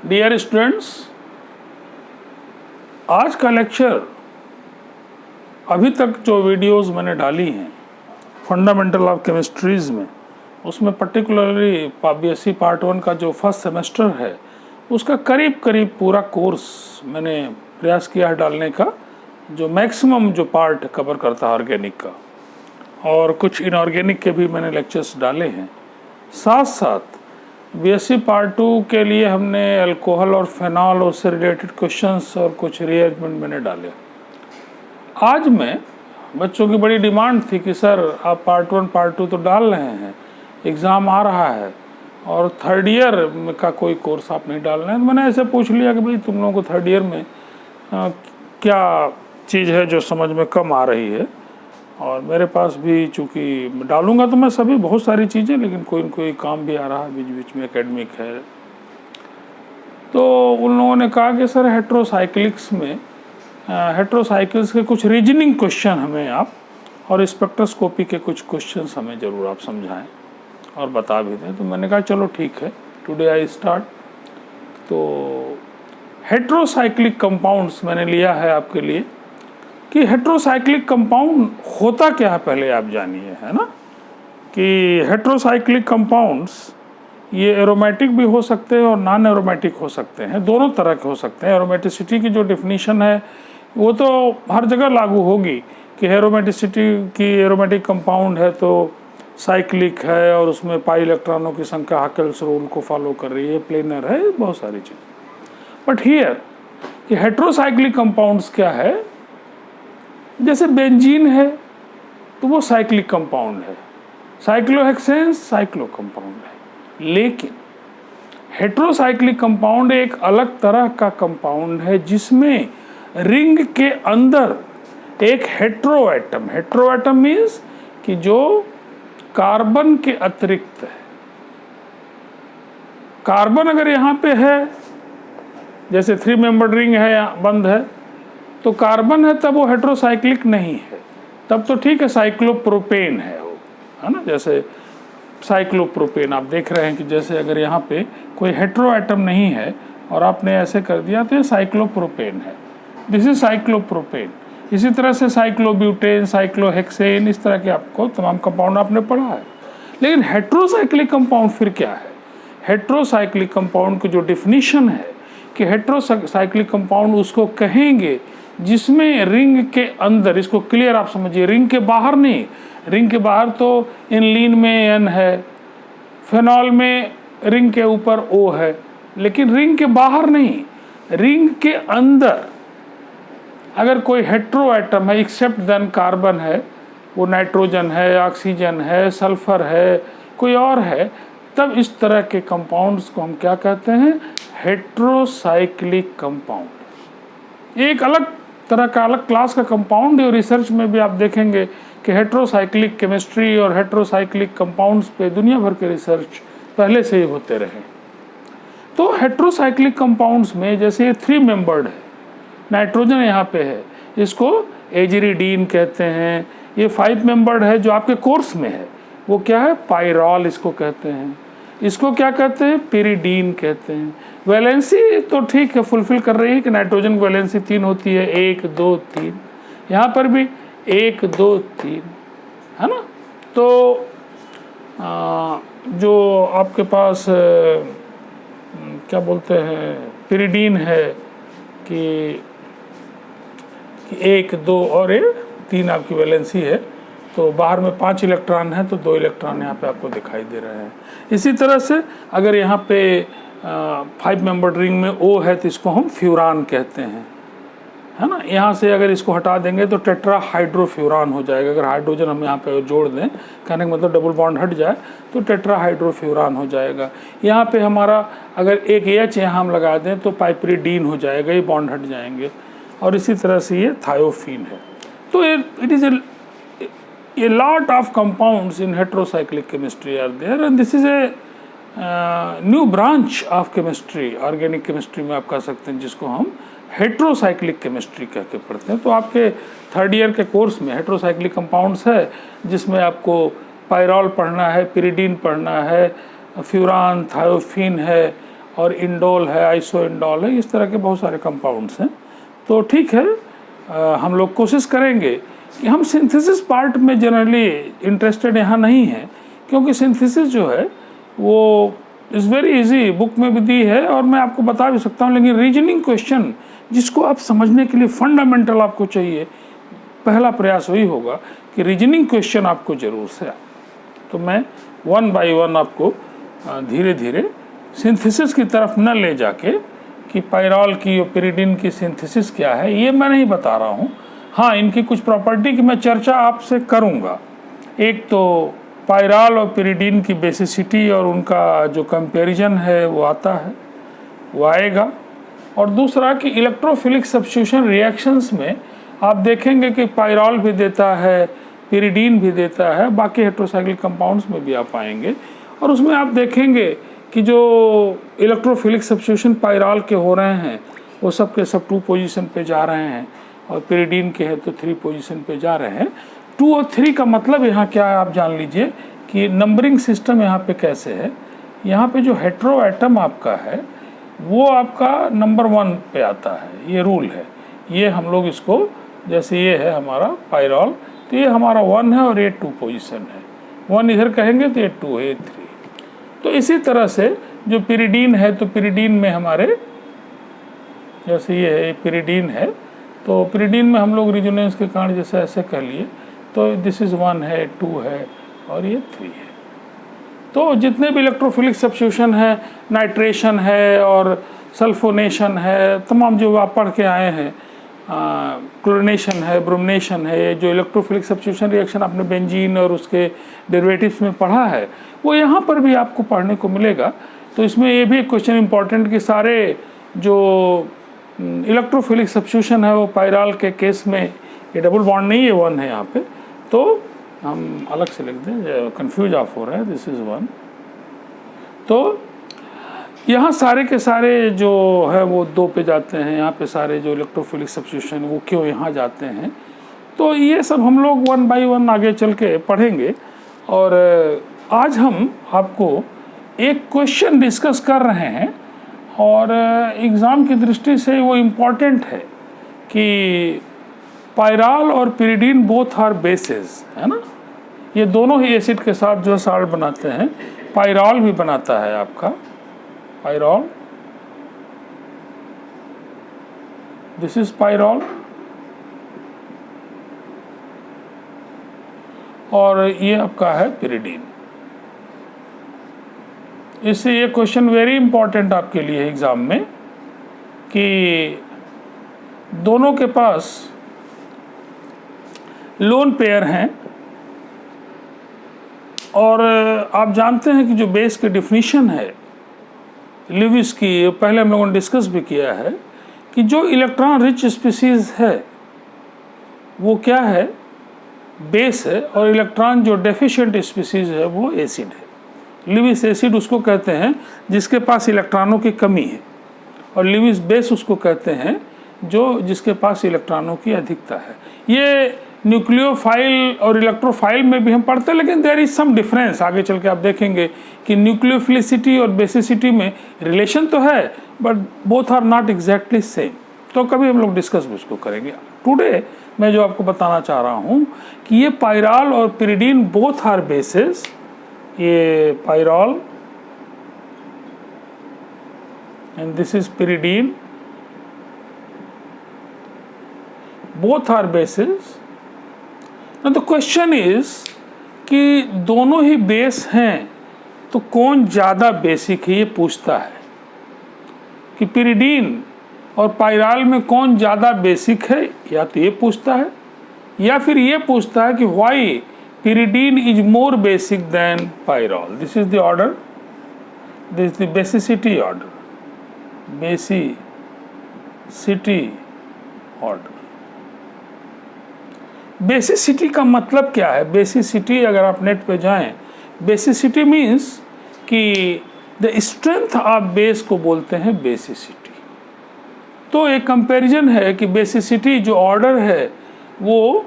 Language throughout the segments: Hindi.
डियर स्टूडेंट्स, आज का लेक्चर अभी तक जो वीडियोस मैंने डाली हैं फंडामेंटल ऑफ केमिस्ट्रीज़ में, उसमें पर्टिकुलरली बीएससी पार्ट 1 का जो फर्स्ट सेमेस्टर है उसका करीब करीब पूरा कोर्स मैंने प्रयास किया है डालने का, जो मैक्सिमम जो पार्ट कवर करता है ऑर्गेनिक का, और कुछ इनऑर्गेनिक के भी मैंने लेक्चर्स डाले हैं। साथ साथ बीएससी पार्ट 2 के लिए हमने अल्कोहल और फेनॉल और उससे रिलेटेड क्वेश्चंस और कुछ रीअरेंजमेंट मैंने डाले। आज मैं बच्चों की बड़ी डिमांड थी कि सर आप पार्ट 1 पार्ट 2 तो डाल रहे हैं, एग्ज़ाम आ रहा है और थर्ड ईयर का कोई कोर्स आप नहीं डाल रहे हैं। तो मैंने ऐसे पूछ लिया कि भाई तुम लोगों को थर्ड ईयर में क्या चीज़ है जो समझ में कम आ रही है, और मेरे पास भी चूँकि डालूंगा तो मैं सभी बहुत सारी चीज़ें, लेकिन कोई न कोई काम भी आ रहा है बीच बीच में, एकेडमिक है। तो उन लोगों ने कहा कि सर हेट्रोसाइक्लिक्स में हेट्रोसाइकिल्स के कुछ रीजनिंग क्वेश्चन हमें आप, और स्पेक्ट्रोस्कोपी के कुछ क्वेश्चंस हमें ज़रूर आप समझाएं और बता भी दें। तो मैंने कहा चलो ठीक है, टुडे आई स्टार्ट। तो हेट्रोसाइक्लिक कंपाउंड्स मैंने लिया है आपके लिए कि हेट्रोसाइक्लिक कंपाउंड होता क्या है पहले आप जानिए, है ना। कि हेट्रोसाइक्लिक कंपाउंड्स ये एरोमेटिक भी हो सकते हैं और नॉन एरोमेटिक हो सकते हैं, दोनों तरह के हो सकते हैं। एरोमेटिसिटी की जो डिफिनीशन है वो तो हर जगह लागू होगी कि एरोमेटिसिटी की एरोमेटिक कंपाउंड है तो साइक्लिक है और उसमें पाई इलेक्ट्रॉनों की संख्या हाकेल्स रूल को फॉलो कर रही है, प्लेनर है, बहुत सारी चीज़। बट हियर कि हेट्रोसाइक्लिक कंपाउंड्स क्या है, जैसे बेंजीन है तो वो साइक्लिक कंपाउंड है, साइक्लोहेक्सेन साइक्लो कंपाउंड है। लेकिन हेट्रोसाइक्लिक कंपाउंड एक अलग तरह का कंपाउंड है जिसमें रिंग के अंदर एक हेट्रोएटम, हेट्रोएटम मीन्स कि जो कार्बन के अतिरिक्त है। कार्बन अगर यहाँ पे है, जैसे 3 मेंबर्ड रिंग है या बंद है, तो कार्बन है तब वो हेट्रोसाइक्लिक नहीं है, तब तो ठीक है साइक्लोप्रोपेन है वो, है ना। जैसे साइक्लोप्रोपेन आप देख रहे हैं कि जैसे अगर यहाँ पे कोई हेट्रो एटम नहीं है और आपने ऐसे कर दिया तो ये साइक्लोप्रोपेन है, दिस इज साइक्लोप्रोपेन। इसी तरह से साइक्लोब्यूटेन, साइक्लोहेक्सेन, इस तरह के आपको तमाम कंपाउंड आपने पढ़ा है। लेकिन हेट्रोसाइक्लिक कंपाउंड फिर क्या है? हेट्रोसाइक्लिक कंपाउंड की जो डिफिनीशन है कि हेट्रोसाइक्लिक कंपाउंड उसको कहेंगे जिसमें रिंग के अंदर, इसको क्लियर आप समझिए, रिंग के बाहर नहीं। रिंग के बाहर तो इनलीन में N है, फेनॉल में रिंग के ऊपर O है, लेकिन रिंग के बाहर नहीं, रिंग के अंदर अगर कोई हेट्रो एटम है एक्सेप्ट देन कार्बन है, वो नाइट्रोजन है, ऑक्सीजन है, सल्फर है, कोई और है, तब इस तरह के कंपाउंड्स को हम क्या कहते हैं? Heterocyclic compound. एक अलग तरह का, अलग क्लास का कंपाउंड है। और रिसर्च में भी आप देखेंगे कि हेट्रोसाइक्लिक केमिस्ट्री और हेट्रोसाइक्लिक कंपाउंड्स पे दुनिया भर के रिसर्च पहले से ही होते रहे। तो हेट्रोसाइक्लिक कंपाउंड्स में जैसे ये 3 मेंबर्ड है, नाइट्रोजन यहाँ पे है, इसको एजिरिडीन कहते हैं। ये 5 मेंबर्ड है जो आपके कोर्स में है, वो क्या है? पाइरॉल इसको कहते हैं। इसको क्या कहते हैं? पिरिडीन कहते हैं। वैलेंसी तो ठीक है, फुलफिल कर रही है कि नाइट्रोजन वैलेंसी 3 होती है, 1 2 3, यहाँ पर भी 1 2 3, है ना। तो जो आपके पास क्या बोलते हैं, पिरिडीन है कि 1 2 और 3 आपकी वैलेंसी है, तो बाहर में 5 इलेक्ट्रॉन है तो 2 इलेक्ट्रॉन यहाँ पे आपको दिखाई दे रहे हैं। इसी तरह से अगर यहाँ पे 5 मेंबर्ड रिंग में O है तो इसको हम फ्यूरान कहते हैं, है ना। यहाँ से अगर इसको हटा देंगे तो टेट्रा हाइड्रोफ्यूरान हो जाएगा। अगर हाइड्रोजन हम यहाँ पे जोड़ दें, कहने का मतलब डबल बॉन्ड हट जाए, तो टेट्रा हाइड्रोफ्यूरान हो जाएगा। यहाँ पे हमारा अगर एक H यहाँ हम लगा दें तो पाइपरिडीन हो जाएगा, ये बॉन्ड हट जाएंगे। और इसी तरह से ये थायोफीन है। तो it is a lot of compounds in heterocyclic chemistry are there, and this is a new branch of chemistry, organic chemistry में आप कह सकते हैं, जिसको हम हेट्रोसाइक्लिक केमिस्ट्री कह के पढ़ते हैं। तो आपके थर्ड ईयर के कोर्स में हेट्रोसाइक्लिक कंपाउंड्स है जिसमें आपको पाइरॉल पढ़ना है, पिरिडीन पढ़ना है, फ्यूरान, थायोफीन है, और इंडोल है, आइसोइंडोल है, इस तरह के बहुत सारे कंपाउंड्स हैं। तो ठीक है, हम लोग कोशिश करेंगे कि हम सिंथेसिस पार्ट में जनरली इंटरेस्टेड यहाँ नहीं है, क्योंकि सिंथेसिस जो है वो इज़ वेरी इजी, बुक में भी दी है और मैं आपको बता भी सकता हूँ। लेकिन रीजनिंग क्वेश्चन जिसको आप समझने के लिए फंडामेंटल आपको चाहिए, पहला प्रयास वही होगा कि रीजनिंग क्वेश्चन आपको ज़रूर से आए। तो मैं वन बाय वन आपको धीरे धीरे सिंथेसिस की तरफ न ले जाके कि पायरॉल की और पिरिडीन की सिंथेसिस क्या है ये मैं नहीं बता रहा हूँ। हाँ, इनकी कुछ प्रॉपर्टी की मैं चर्चा आपसे करूँगा। एक तो पायरॉल और पिरिडीन की बेसिसिटी और उनका जो कंपैरिजन है वो आता है, वो आएगा। और दूसरा कि इलेक्ट्रोफिलिक सब्स्टिट्यूशन रिएक्शंस में आप देखेंगे कि पायरॉल भी देता है, पिरिडीन भी देता है, बाकी हेटेरोसाइक्लिक कंपाउंड्स में भी आप पाएंगे। और उसमें आप देखेंगे कि जो इलेक्ट्रोफिलिक सब्स्टिट्यूशन पायरॉल के हो रहे हैं वो सब के सब 2 पोजीशन पे जा रहे हैं, और पिरिडीन के हैं तो 3 पोजीशन पे जा रहे हैं। 2 और 3 का मतलब यहाँ क्या है आप जान लीजिए कि नंबरिंग सिस्टम यहाँ पे कैसे है। यहाँ पे जो हेट्रो एटम आपका है वो आपका नंबर 1 पे आता है, ये रूल है। ये हम लोग इसको, जैसे ये है हमारा पायरॉल, तो ये हमारा 1 है और ये 2 पोजीशन है। 1 इधर कहेंगे तो ये 2 है, ये 3। तो इसी तरह से जो पिरिडीन है, तो पिरिडीन में हमारे, जैसे ये है पिरिडीन है, तो पिरिडीन में हम लोग रिजोनेंस के कारण जैसे ऐसे कह लिए, तो दिस इज़ 1 है, 2 है और ये 3 है। तो जितने भी इलेक्ट्रोफिलिक सब्स्टिट्यूशन है, नाइट्रेशन है और सल्फोनेशन है, तमाम जो आप पढ़ के आए हैं, क्लोरिनेशन है, ब्रोमिनेशन है, जो इलेक्ट्रोफिलिक सब्स्टिट्यूशन रिएक्शन आपने बेंजीन और उसके डेरिवेटिव्स में पढ़ा है वो यहाँ पर भी आपको पढ़ने को मिलेगा। तो इसमें ये भी एक क्वेश्चन इंपॉर्टेंट कि सारे जो इलेक्ट्रोफिलिक सब्स्टिट्यूशन है वो पायरॉल के केस में ये डबल बॉन्ड नहीं है, 1 है यहाँ पे, तो हम अलग से लिख दें, कंफ्यूज आप हो रहे हैं, दिस इज़ 1। तो यहाँ सारे के सारे जो है वो 2 पे जाते हैं, यहाँ पे सारे जो इलेक्ट्रोफिलिक सब्स्टिट्यूशन वो क्यों यहाँ जाते हैं, तो ये सब हम लोग 1 बाय 1 आगे चल के पढ़ेंगे। और आज हम आपको एक क्वेश्चन डिस्कस कर रहे हैं और एग्ज़ाम की दृष्टि से वो इम्पॉर्टेंट है कि पायरॉल और पिरिडीन बोथ आर बेसेस, है ना। ये दोनों ही एसिड के साथ जो साल्ट बनाते हैं, पायरॉल भी बनाता है आपका पायरॉल, दिस इज पायरॉल, और ये आपका है पिरिडीन। इससे ये क्वेश्चन वेरी इंपॉर्टेंट आपके लिए एग्जाम में कि दोनों के पास लोन पेयर हैं, और आप जानते हैं कि जो बेस की डिफिनीशन है लिविस की, पहले हम लोगों ने डिस्कस भी किया है कि जो इलेक्ट्रॉन रिच स्पीसीज है वो क्या है, बेस है, और इलेक्ट्रॉन जो डेफिशिएंट स्पीसीज है वो एसिड है। लिविस एसिड उसको कहते हैं जिसके पास इलेक्ट्रॉनों की कमी है, और लिविस बेस उसको कहते हैं जो जिसके पास इलेक्ट्रॉनों की अधिकता है। ये न्यूक्लियोफाइल और इलेक्ट्रोफाइल में भी हम पढ़ते हैं, लेकिन देयर इज सम डिफरेंस। आगे चल के आप देखेंगे कि न्यूक्लियोफिलिसिटी और बेसिसिटी में रिलेशन तो है, but both are not exactly same. तो कभी हम लोग डिस्कस भी उसको करेंगे। टुडे मैं जो आपको बताना चाह रहा हूँ कि ये पायरॉल और पिरिडीन बोथ आर बेसिस, ये pyrrole and this is pyridine, both are bases। Now the question is कि दोनों ही बेस हैं तो कौन ज़्यादा बेसिक है, ये पूछता है कि पिरिडीन और पायरॉल में कौन ज़्यादा बेसिक है, या तो ये पूछता है या फिर ये पूछता है कि why pyridine is more basic than pyrrole. This is the order, this is the basicity order, basicity order. बेसिसिटी का मतलब क्या है? बेसिसिटी अगर आप नेट पे जाएं, बेसिसिटी मीन्स कि द स्ट्रेंथ ऑफ बेस को बोलते हैं बेसिसिटी। तो एक कंपैरिजन है कि बेसिसिटी जो ऑर्डर है वो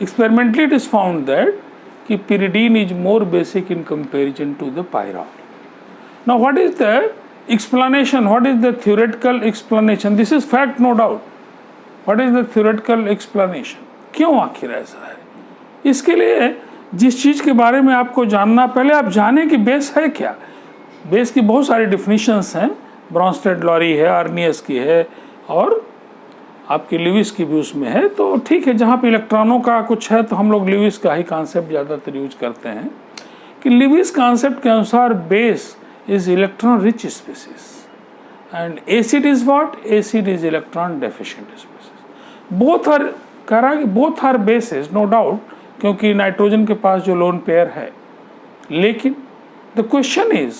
experimentally it is found that कि pyridine is more basic in comparison to the pyrrole. Now what is the explanation, what is the theoretical explanation? This is fact, no doubt. What is the theoretical explanation? क्यों आखिर ऐसा है? इसके लिए जिस चीज़ के बारे में आपको जानना, पहले आप जानें कि बेस है क्या। बेस की बहुत सारी डिफिनीशंस हैं, ब्रॉन्स्टेड लॉरी है, आर्नियस की है, और आपकी लिविस की भी उसमें है। तो ठीक है, जहाँ पे इलेक्ट्रॉनों का कुछ है तो हम लोग लिविस का ही कॉन्सेप्ट ज़्यादातर यूज करते हैं कि लिविस कॉन्सेप्ट के अनुसार base is electron rich species and acid is what? Acid is electron deficient species. Both are, कह रहा है कि both are bases, no doubt, क्योंकि नाइट्रोजन के पास जो लोन पेयर है। लेकिन द क्वेश्चन इज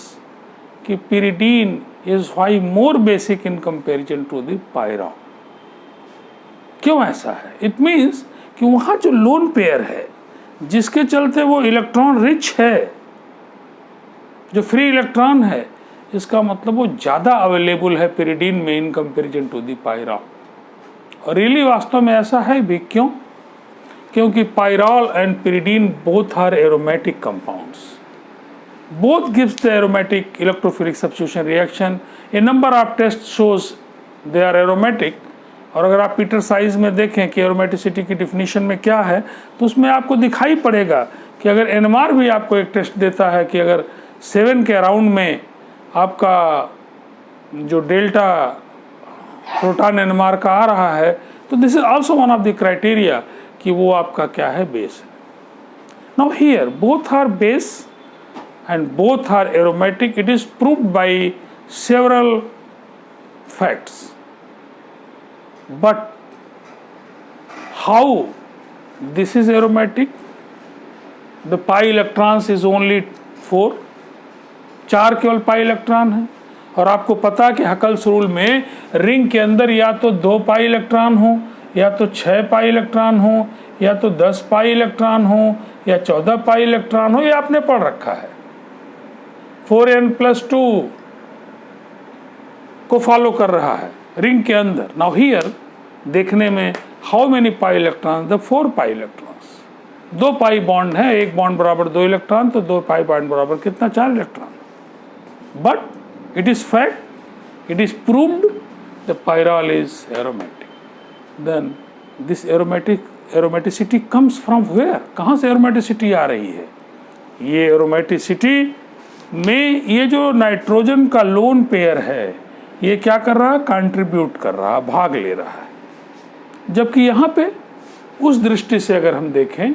कि pyridine is why more basic in comparison to the pyrrole. क्यों ऐसा है? इट मीन्स कि वहाँ जो लोन पेयर है जिसके चलते वो इलेक्ट्रॉन रिच है, जो फ्री इलेक्ट्रॉन है, इसका मतलब वो ज़्यादा अवेलेबल है pyridine में in comparison to the pyrrole. और रियली वास्तव में ऐसा है भी। क्यों? क्योंकि pyrrole and pyridine both are aromatic compounds, both gives the aromatic electrophilic substitution reaction. A number of tests shows they are aromatic. और अगर आप पीटर साइज में देखें कि एरोमेटिसिटी की डिफिनीशन में क्या है, तो उसमें आपको दिखाई पड़ेगा कि अगर एनएमआर भी आपको एक टेस्ट देता है कि अगर 7 के अराउंड में आपका जो डेल्टा प्रोटॉन एनएमआर का आ रहा है, तो this is also one of the criteria कि वो आपका क्या है, बेस है। Now here both are base and both are aromatic. It is proved by several facts. But how this is aromatic? The pi electrons is only 4, 4 केवल पाई इलेक्ट्रॉन है। और आपको पता कि हकल्स रूल में रिंग के अंदर या तो 2 पाई इलेक्ट्रॉन हो, या तो 6 पाई इलेक्ट्रॉन हो, या तो 10 पाई इलेक्ट्रॉन हो, या 14 पाई इलेक्ट्रॉन हो। ये आपने पढ़ रखा है। 4n+2 को फॉलो कर रहा है रिंग के अंदर। नाउ हियर देखने में how many pi electron? The 4 pi electrons. 2 pi bond है, एक बॉन्ड बराबर 2 इलेक्ट्रॉन, तो 2 पाई बॉन्ड बराबर कितना? 4 electron. But it is fact, it is proved the pyrrole is aromatic. Then this aromaticity comes from where? कहाँ से एरोमेटिसिटी आ रही है? ये एरोमेटिसिटी में ये जो नाइट्रोजन का लोन पेयर है, ये क्या कर रहा है? कंट्रीब्यूट कर रहा है, भाग ले रहा है। जबकि यहाँ पे उस दृष्टि से अगर हम देखें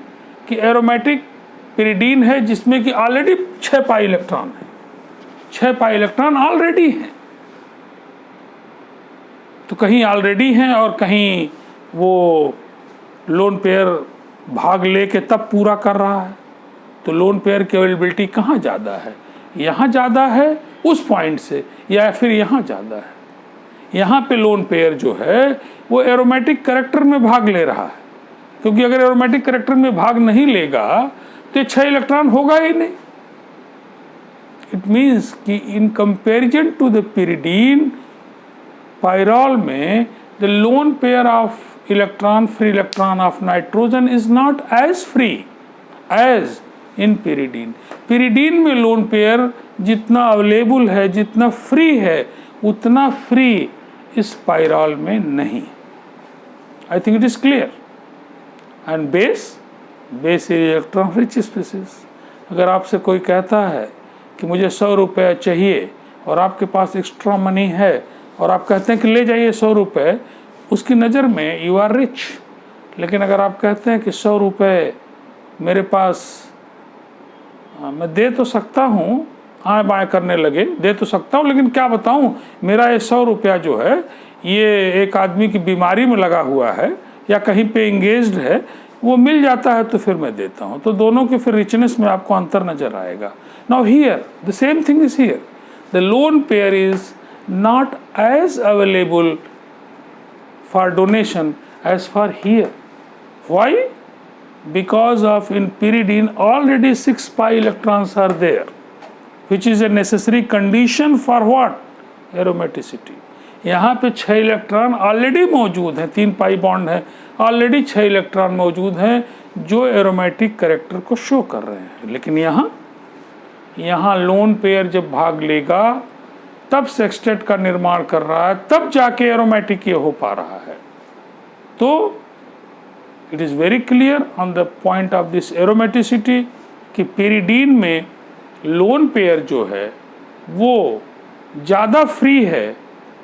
कि एरोमेटिक pyridine है जिसमें कि ऑलरेडी 6 पाई इलेक्ट्रॉन है, 6 पाई इलेक्ट्रॉन ऑलरेडी हैं। तो कहीं ऑलरेडी हैं और कहीं वो लोन पेयर भाग लेके तब पूरा कर रहा है। तो लोन पेयर की अवेलेबिलिटी कहाँ ज़्यादा है? यहाँ ज़्यादा है उस पॉइंट से, या फिर यहाँ ज़्यादा है? यहाँ पे लोन पेयर जो है वो एरोमेटिक कैरेक्टर में भाग ले रहा है, क्योंकि अगर एरोमेटिक कैरेक्टर में भाग नहीं लेगा तो 6 इलेक्ट्रॉन होगा ही नहीं। इट मीन्स कि in comparison to the pyridine, pyrrole में the lone pair of electron, free electron of nitrogen is not as free as in pyridine। pyridine में लोन पेयर जितना अवेलेबल है, जितना फ्री है, उतना फ्री इस पायरॉल में नहीं। आई think it is clear. And base is electron rich species. अगर आपसे कोई कहता है कि मुझे 100 रुपये चाहिए और आपके पास एक्स्ट्रा मनी है और आप कहते हैं कि ले जाइए 100 रुपये, उसकी नज़र में यू आर रिच। लेकिन अगर आप कहते हैं कि 100 रुपये मेरे पास मैं दे तो सकता हूँ, आए बाएँ करने लगे, दे तो सकता हूँ, लेकिन क्या बताऊँ, मेरा ये 100 रुपया जो है ये एक आदमी की बीमारी में लगा हुआ है या कहीं पे इंगेज्ड है, वो मिल जाता है तो फिर मैं देता हूँ। तो दोनों के फिर रिचनेस में आपको अंतर नज़र आएगा। Now here the same thing is here. The lone pair is not as available for donation as for here. Why? Because of in pyridine already 6 pi electrons are there, which is a necessary condition for what? Aromaticity. यहाँ पे 6 इलेक्ट्रॉन ऑलरेडी मौजूद हैं, 3 पाई बॉन्ड है, ऑलरेडी 6 इलेक्ट्रॉन मौजूद हैं जो एरोमेटिक कैरेक्टर को शो कर रहे हैं। लेकिन यहाँ लोन पेयर जब भाग लेगा तब सेक्सटेट का निर्माण कर रहा है, तब जाके एरोमेटिक ये हो पा रहा है। तो it is very clear on the point of this aromaticity कि pyridine में लोन पेयर जो है वो ज़्यादा फ्री है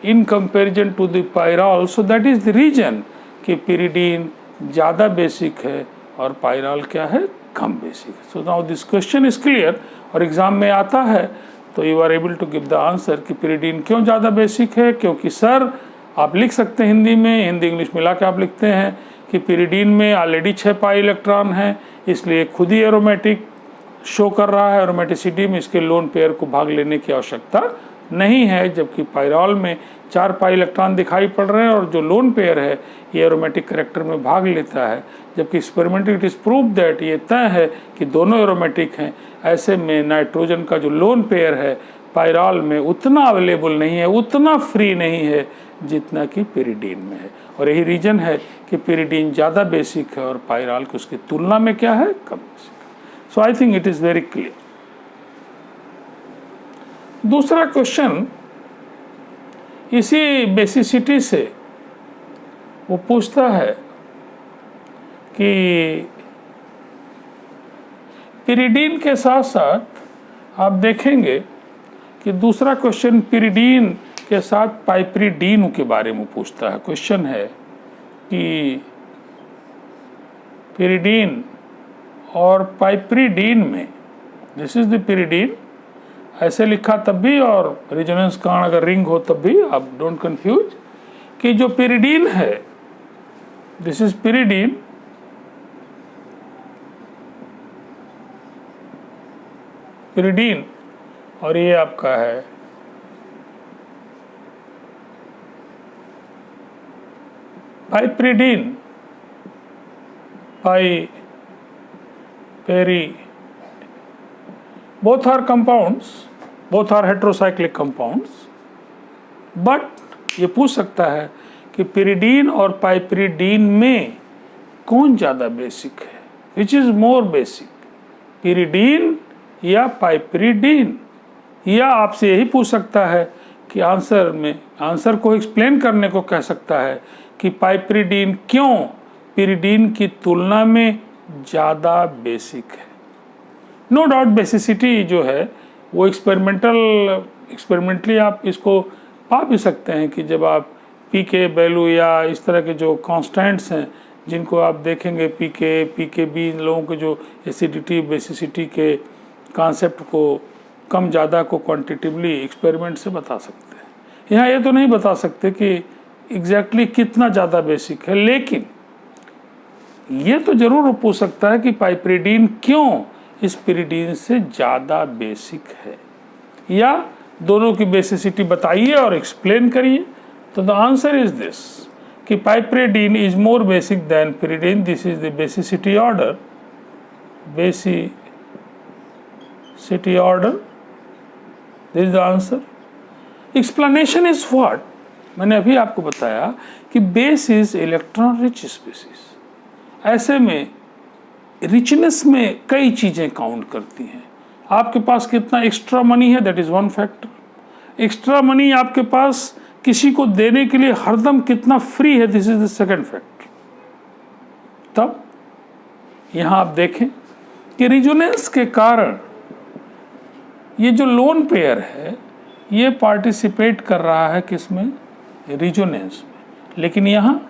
in comparison to the pyrrole. So that is the reason कि pyridine ज़्यादा बेसिक है और पायरॉल क्या है, कम बेसिक है। So now this question is clear और एग्जाम में आता है तो you are able to give the answer कि pyridine क्यों ज़्यादा बेसिक है। क्योंकि सर आप लिख सकते हैं हिंदी में, हिंदी इंग्लिश मिला के आप लिखते हैं कि pyridine में ऑलरेडी 6 पाई इलेक्ट्रॉन हैं, इसलिए खुद ही एरोमेटिक शो कर रहा है। एरोमेटिसिटी में इसके लोन पेयर को भाग लेने की आवश्यकता नहीं है, जबकि पायरॉल में 4 पाई इलेक्ट्रॉन दिखाई पड़ रहे हैं और जो लोन पेयर है ये एरोमेटिक करैक्टर में भाग लेता है। जबकि experimentally it is prove that ये तय है कि दोनों एरोमेटिक हैं। ऐसे में नाइट्रोजन का जो लोन पेयर है पायरॉल में उतना अवेलेबल नहीं है, उतना फ्री नहीं है जितना कि pyridine में है। और यही रीजन है कि pyridine ज़्यादा बेसिक है और पायरॉल की उसकी तुलना में क्या है, कम बेसिक है। So I think it is very clear. दूसरा क्वेश्चन इसी बेसिसिटी से वो पूछता है कि pyridine के साथ साथ आप देखेंगे कि दूसरा क्वेश्चन pyridine के साथ पाइपरिडीन के बारे में पूछता है। क्वेश्चन है कि pyridine और पाइपरिडीन में, दिस इज द pyridine, ऐसे लिखा तब भी और रेजोनेंस कारण अगर रिंग हो तब भी, आप डोंट कंफ्यूज कि जो pyridine है, दिस इज pyridine, pyridine और ये आपका है पाइपरिडीन, both are compounds, both are heterocyclic compounds, but ये पूछ सकता है कि pyridine और पाइपरिडीन में कौन ज़्यादा बेसिक है, which is more basic, pyridine या पाइपरिडीन। या आपसे यही पूछ सकता है कि आंसर को एक्सप्लेन करने को कह सकता है कि पाइपरिडीन क्यों pyridine की तुलना में ज़्यादा बेसिक है। नो डाउट बेसिसिटी जो है वो एक्सपेरिमेंटली आप इसको पा भी सकते हैं कि जब आप पीके वैल्यू या इस तरह के जो कांस्टेंट्स हैं जिनको आप देखेंगे पीकेबी, इन लोगों के जो एसिडिटी बेसिसिटी के कॉन्सेप्ट को कम ज़्यादा को क्वांटिटिवली एक्सपेरिमेंट से बता सकते हैं। यहाँ ये तो नहीं बता सकते कि एग्जैक्टली कितना ज़्यादा बेसिक है, लेकिन ये तो ज़रूर पूछ सकता है कि पाइपरिडीन क्यों इस pyridine से ज़्यादा बेसिक है, या दोनों की बेसिसिटी बताइए और एक्सप्लेन करिए। तो द आंसर इज दिस कि piperidine is more basic than pyridine, this is the basicity order, basicity order, this is the answer. Explanation is what, मैंने अभी आपको बताया कि base is electron rich species. ऐसे में रिचनेस में कई चीज़ें काउंट करती हैं। आपके पास कितना एक्स्ट्रा मनी है, that is one factor. Extra money आपके पास किसी को देने के लिए हरदम कितना फ्री है, this is the second factor. तब यहाँ आप देखें कि रिजोनेंस के कारण ये जो लोन पेयर है ये पार्टिसिपेट कर रहा है किसमें, रिजोनेंस में, लेकिन यहाँ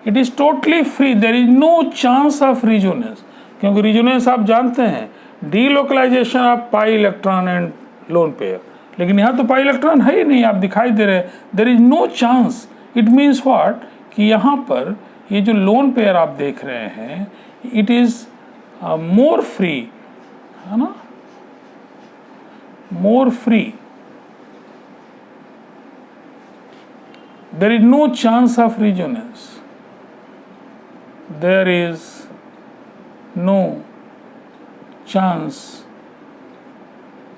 it is totally free, there is no chance of resonance. क्योंकि रिजोनेंस आप जानते हैं delocalization of pi electron and lone pair, लेकिन यहाँ तो पाई इलेक्ट्रॉन है ही नहीं, आप दिखाई दे रहे हैं, there is no chance. It means what कि यहाँ पर ये जो लोन पेयर आप देख रहे हैं इट इज़ मोर फ्री, है ना, more free, there is no chance of resonance, there is no chance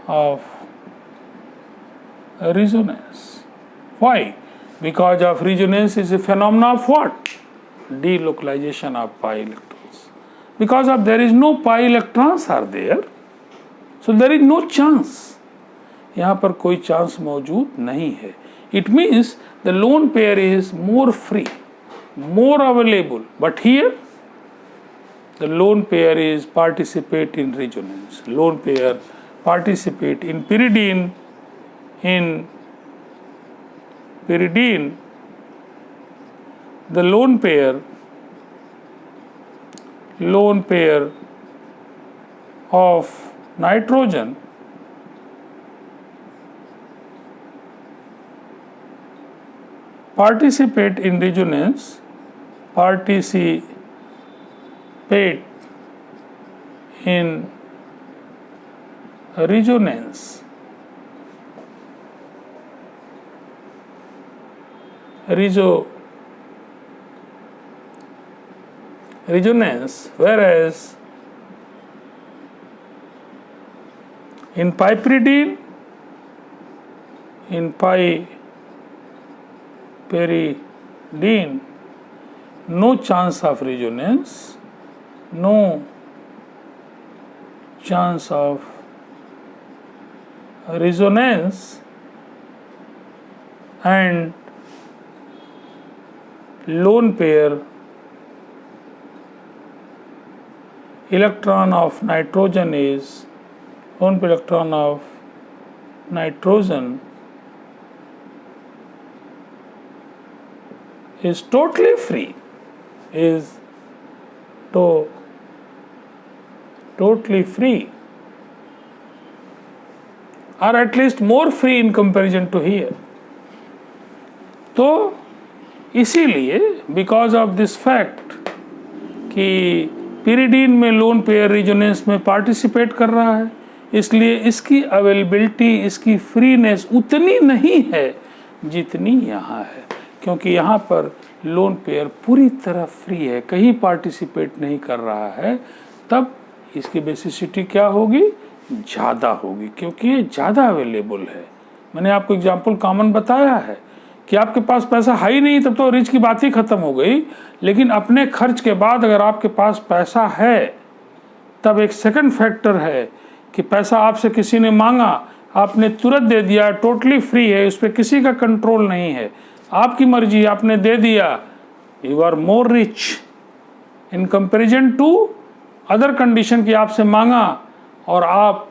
of resonance. Why? Because of resonance is a phenomena of what? Delocalization of pi electrons. Because of there is no pi electrons are there, so there is no chance. यहाँ पर कोई चांस मौजूद नहीं है. It means the lone pair is more free, more available, but here the lone pair is participate in resonance. Lone pair participate in pyridine. In pyridine, the lone pair of nitrogen participate in resonance, resonance, whereas in piperidine, no chance of resonance, and lone pair electron of nitrogen is totally free, or at least more free in comparison to here. तो इसीलिए बिकॉज ऑफ दिस फैक्ट कि pyridine में लोन पेयर रिजोनेंस में पार्टिसिपेट कर रहा है, इसलिए इसकी अवेलेबिलिटी, इसकी फ्रीनेस उतनी नहीं है जितनी यहाँ है, क्योंकि यहाँ पर लोन पेयर पूरी तरह फ्री है, कहीं पार्टिसिपेट नहीं कर रहा है, तब इसकी बेसिसिटी क्या होगी, ज़्यादा होगी, क्योंकि ये ज़्यादा अवेलेबल है. मैंने आपको एग्जाम्पल कॉमन बताया है कि आपके पास पैसा हाई नहीं, तब तो रिच की बात ही खत्म हो गई, लेकिन अपने खर्च के बाद अगर आपके पास पैसा है, तब एक सेकंड फैक्टर है कि पैसा आपसे किसी ने मांगा, आपने तुरंत दे दिया, टोटली फ्री है, उस पर किसी का कंट्रोल नहीं है, आपकी मर्जी, आपने दे दिया, you are more rich in comparison to other condition की आपसे मांगा और आप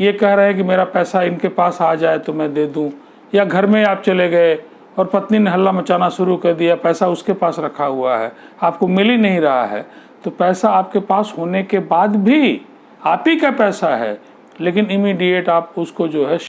ये कह रहे हैं कि मेरा पैसा इनके पास आ जाए तो मैं दे दूं, या घर में आप चले गए और पत्नी ने हल्ला मचाना शुरू कर दिया, पैसा उसके पास रखा हुआ है, आपको मिल ही नहीं रहा है, तो पैसा आपके पास होने के बाद भी आप ही का पैसा है, लेकिन इमीडिएट आप उसको जो है